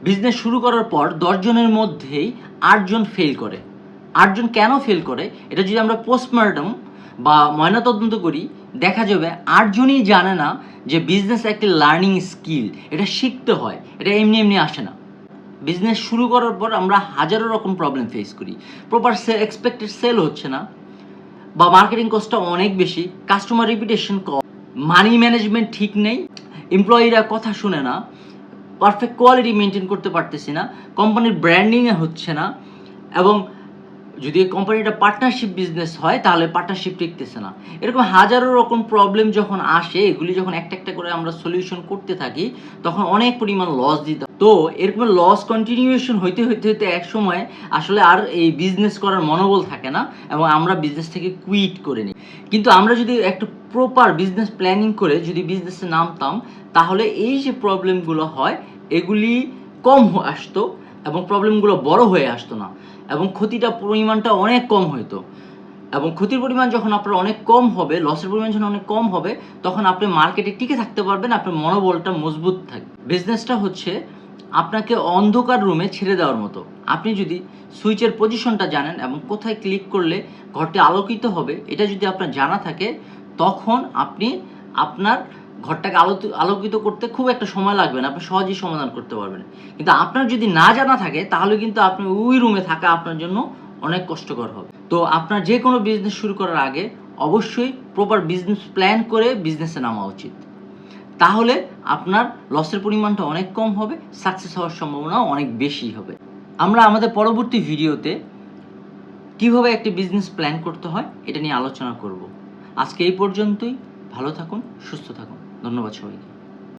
Business শুরু করার পর 10 জনের মধ্যেই 8 জন ফেল করে। 8 জন কেন ফেল করে এটা যদি আমরা পোস্টমর্টম বা ময়নাতদন্ত করি, দেখা যাবে 8 জনই জানে না যে বিজনেস একটি লার্নিং স্কিল, এটা শিখতে হয়, এটা এমনি এমনি আসে না। বিজনেস শুরু করার পর আমরা হাজারো রকম প্রবলেম ফেস করি। প্রপার এক্সপেক্টেড সেল হচ্ছে না, বা মার্কেটিং কস্টটা অনেক বেশি, কাস্টমার রিপিটেশন কম, মানি ম্যানেজমেন্ট ঠিক নেই, এমপ্লয়িরা কথা শুনে না, পারফেক্ট কোয়ালিটি মেনটেন করতে পারতেছি না, কোম্পানির ব্র্যান্ডিংয়ে হচ্ছে না, এবং যদি কোম্পানিটা পার্টনারশিপ বিজনেস হয় তাহলে পার্টনারশিপ টিকতেছে না। এরকম হাজারো রকম প্রবলেম যখন আসে, এগুলি যখন একটা একটা করে আমরা সলিউশন করতে থাকি, তখন অনেক পরিমাণ লস দিতে। তো এরকম লস কন্টিনিউয়েশন হইতে হইতে হইতে এক সময় আসলে আর এই বিজনেস করার মনোবল থাকে না এবং আমরা বিজনেস থেকে কুইট করে নিই। কিন্তু আমরা যদি একটা প্রপার বিজনেস প্ল্যানিং করে যদি বিজনেসে নামতাম, তাহলে এই যে প্রবলেমগুলো হয় এগুলি কম আসতো এবং প্রবলেমগুলো বড় হয়ে আসতো না, এবং ক্ষতিটা পরিমাণটা অনেক কম হইতো। এবং ক্ষতির পরিমাণ যখন আপনার অনেক কম হবে, লসের পরিমাণ যখন অনেক কম হবে, তখন আপনি মার্কেটে টিকে থাকতে পারবেন, আপনার মনোবলটা মজবুত থাকবে। বিজনেসটা হচ্ছে আপনাকে অন্ধকার রুমে ছেড়ে দেওয়ার মতো। আপনি যদি সুইচের পজিশনটা জানেন এবং কোথায় ক্লিক করলে ঘরটি আলোকিত হবে এটা যদি আপনার জানা থাকে, তখন আপনি আপনার ঘরটাকে আলোকিত করতে খুব একটা সময় লাগবে না, আপনি সহজেই সমাধান করতে পারবেন। কিন্তু আপনার যদি না জানা থাকে তাহলে কিন্তু আপনি ওই রুমে থাকা আপনার জন্য অনেক কষ্টকর হবে। তো আপনার যে কোনো বিজনেস শুরু করার আগে অবশ্যই প্রপার বিজনেস প্ল্যান করে বিজনেসে নামা উচিত। তাহলে আপনার লসের পরিমাণটা অনেক কম হবে, সাকসেস হওয়ার সম্ভাবনাও অনেক বেশি হবে। আমরা আমাদের পরবর্তী ভিডিওতে কিভাবে একটি বিজনেস প্ল্যান করতে হয় এটা নিয়ে আলোচনা করব। আজকে এই পর্যন্তই। ভালো থাকুন, সুস্থ থাকুন। ধন্যবাদ সবাইকে।